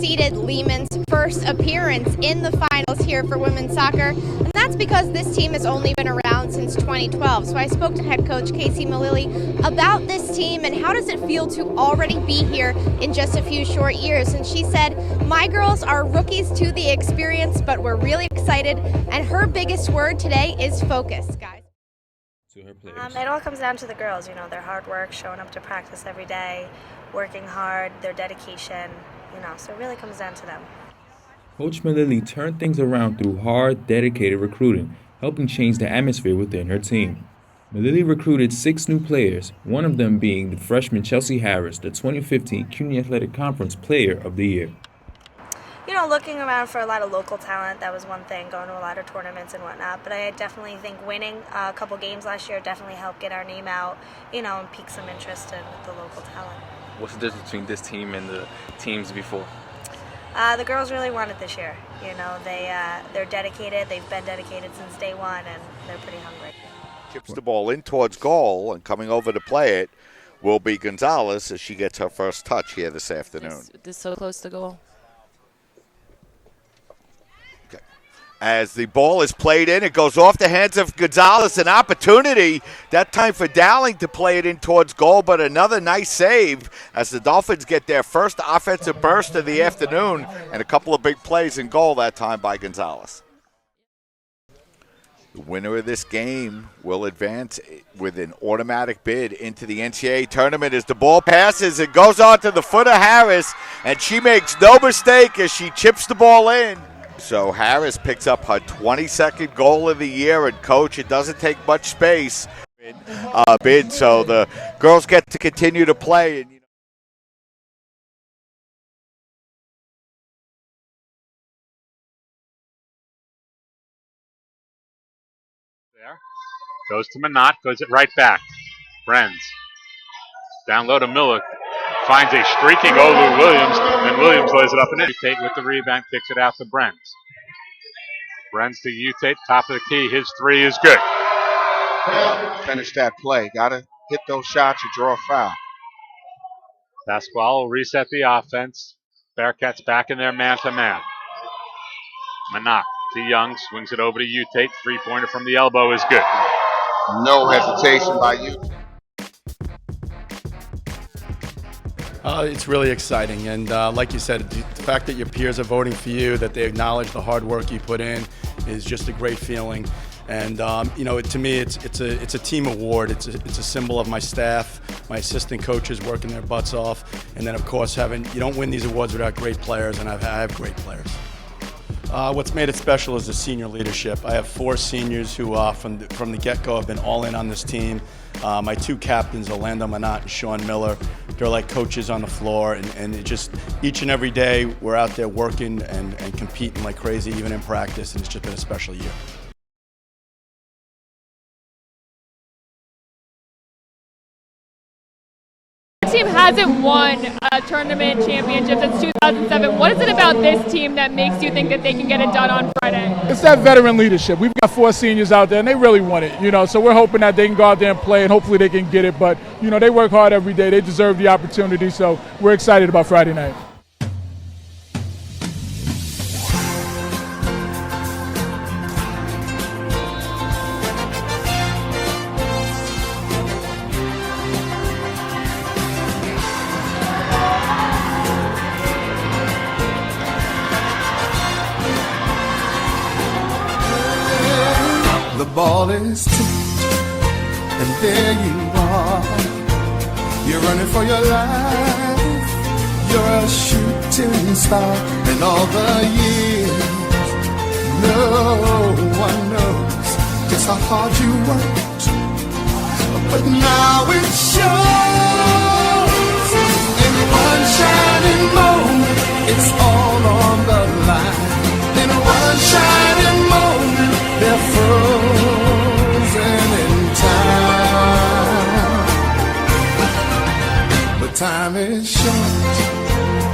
preceded Lehman's first appearance in the finals here for women's soccer, and that's because this team has only been around since 2012. So I spoke to head coach Casey Malili about this team and how does it feel to already be here in just a few short years. And she said, "My girls are rookies to the experience, but we're really excited." And her biggest word today is focus, guys. To her players. It all comes down to the girls, their hard work, showing up to practice every day, working hard, their dedication, so it really comes down to them. Coach Malili turned things around through hard, dedicated recruiting, helping change the atmosphere within her team. Malili recruited 6 new players, one of them being the freshman Chelsea Harris, the 2015 CUNY Athletic Conference Player of the Year. Looking around for a lot of local talent, that was one thing, going to a lot of tournaments and whatnot, but I definitely think winning a couple games last year definitely helped get our name out, and pique some interest in the local talent. What's the difference between this team and the teams before? The girls really want it this year. They're dedicated, they've been dedicated since day one, and they're pretty hungry. Chips the ball in towards goal, and coming over to play it will be Gonzalez as she gets her first touch here this afternoon. This so close to goal. As the ball is played in, it goes off the hands of Gonzalez. An opportunity, that time for Dowling to play it in towards goal, but another nice save as the Dolphins get their first offensive burst of the afternoon and a couple of big plays in goal that time by Gonzalez. The winner of this game will advance with an automatic bid into the NCAA tournament as the ball passes. It goes on to the foot of Harris, and she makes no mistake as she chips the ball in. So Harris picks up her 22nd goal of the year, and coach, it doesn't take much space bid, so the girls get to continue to play. There goes to Minot, goes it right back. Brenz down low to Miller, finds a streaking Olu Williams, and Williams lays it up and in. Tate with the rebound, kicks it out to Brenz. Brenz to Tate, top of the key. His three is good. Finish that play. Got to hit those shots or draw a foul. Pasquale will reset the offense. Bearcats back in their man-to-man. Minot to Young, swings it over to Tate. Three-pointer from the elbow is good. No hesitation by Tate. It's really exciting, and like you said, the fact that your peers are voting for you, that they acknowledge the hard work you put in, is just a great feeling. And to me, it's a team award. It's a symbol of my staff, my assistant coaches working their butts off, and then of course you don't win these awards without great players, and I have great players. What's made it special is the senior leadership. I have 4 seniors who, from the get-go, have been all in on this team. My 2 captains, Orlando Minot and Sean Miller, they're like coaches on the floor, and it just each and every day we're out there working and competing like crazy, even in practice, and it's just been a special year. Team hasn't won a tournament championship since 2007. What is it about this team that makes you think that they can get it done on Friday? It's that veteran leadership. We've got 4 seniors out there, and they really want it. So we're hoping that they can go out there and play, and hopefully they can get it. But they work hard every day. They deserve the opportunity. So we're excited about Friday night. The ball is tipped, and there you are. You're running for your life. You're a shooting star, and all the years, no one knows just how hard you worked. But now it shows. In one shining moment, it's all on the line. In one shining moment, they're frozen in time. But time is short,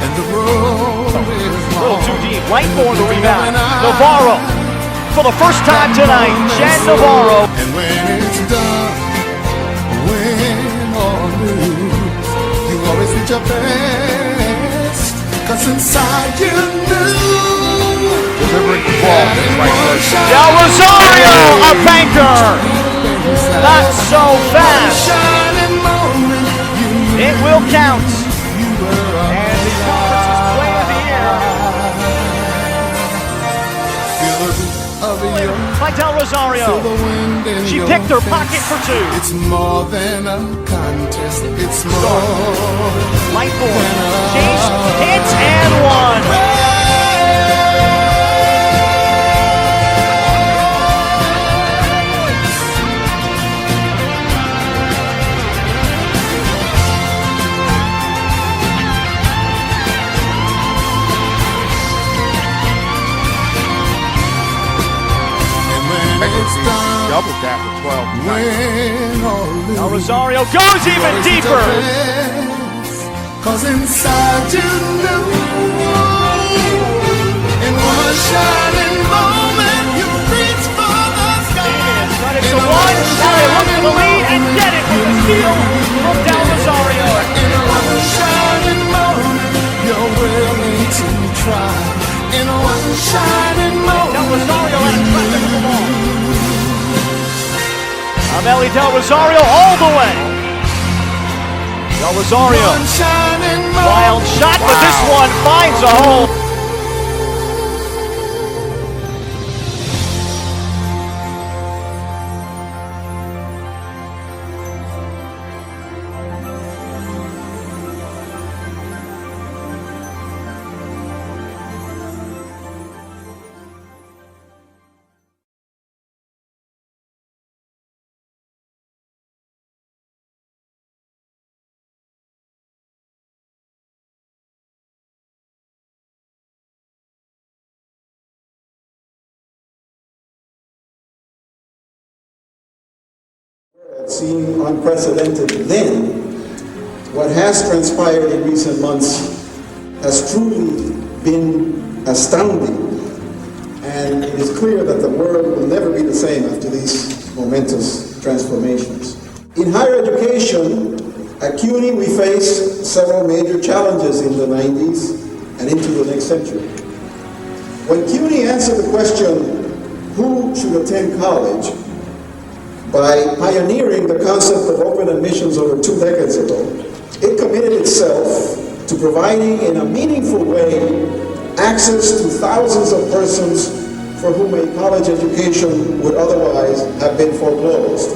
and the road is long. A little too deep, right for the rebound. Navarro, for the first time tonight, Jen Navarro. And when it's done, win or lose, you always did your best. 'cause inside you knew. Delivering the ball to the right place. Del Del Rosario, a banker. Not so fast. It will count. And the conference's play of the year. By Del Rosario. She picked her pocket for two. It's more than a contest. It's more Light board. Chase hits and one. Double that for 12. Now Rosario goes even deeper. 'Cause inside you knew, in one shining moment, you reached for the sky. Got it to one. Now they look for the lead and get it with the steal from Del Rosario. In one shining moment, you're willing to try. In one shining moment, Del Rosario had a traffic the ball. Amelie Del Rosario all the way. Del Rosario, wild shot, but this one finds a hole. It seemed unprecedented then. What has transpired in recent months has truly been astounding. And it is clear that the world will never be the same after these momentous transformations. In higher education, at CUNY we faced several major challenges in the 90s and into the next century. When CUNY answered the question, who should attend college, by pioneering the concept of open admissions over 2 decades ago, it committed itself to providing in a meaningful way access to thousands of persons for whom a college education would otherwise have been foreclosed.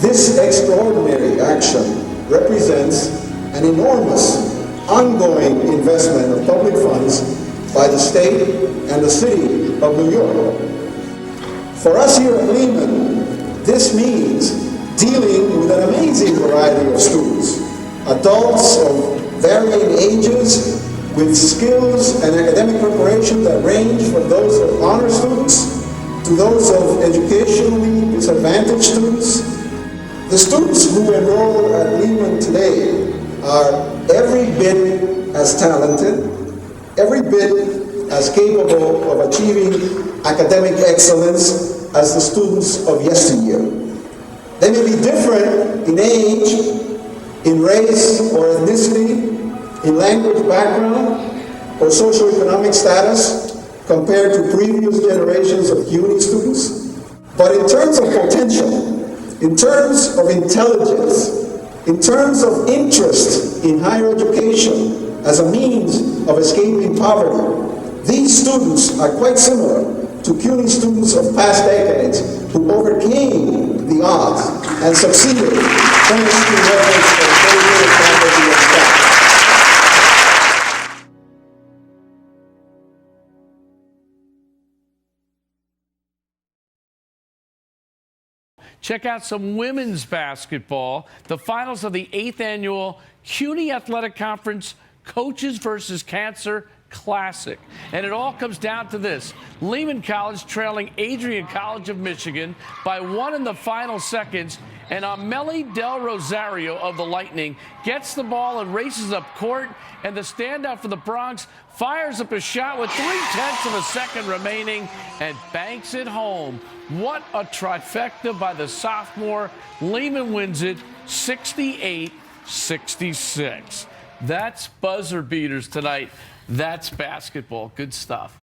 This extraordinary action represents an enormous ongoing investment of public funds by the state and the city of New York. For us here at Lehman, this means dealing with an amazing variety of students, adults of varying ages with skills and academic preparation that range from those of honor students to those of educationally disadvantaged students. The students who enroll at Lehman today are every bit as talented, every bit as capable of achieving academic excellence as the students of yesteryear. They may be different in age, in race or ethnicity, in language background, or socioeconomic status compared to previous generations of CUNY students. But in terms of potential, in terms of intelligence, in terms of interest in higher education as a means of escaping poverty, these students are quite similar to CUNY students of past decades who overcame the odds and succeeded thanks to the efforts of dedicated faculty and staff. Check out some women's basketball, the finals of the 8th annual CUNY Athletic Conference Coaches versus Cancer Classic. And it all comes down to this. Lehman College trailing Adrian College of Michigan by 1 in the final seconds. And Amelie Del Rosario of the Lightning gets the ball and races up court. And the standout for the Bronx fires up a shot with 0.3 of a second remaining and banks it home. What a trifecta by the sophomore. Lehman wins it 68-66. That's buzzer beaters tonight. That's basketball. Good stuff.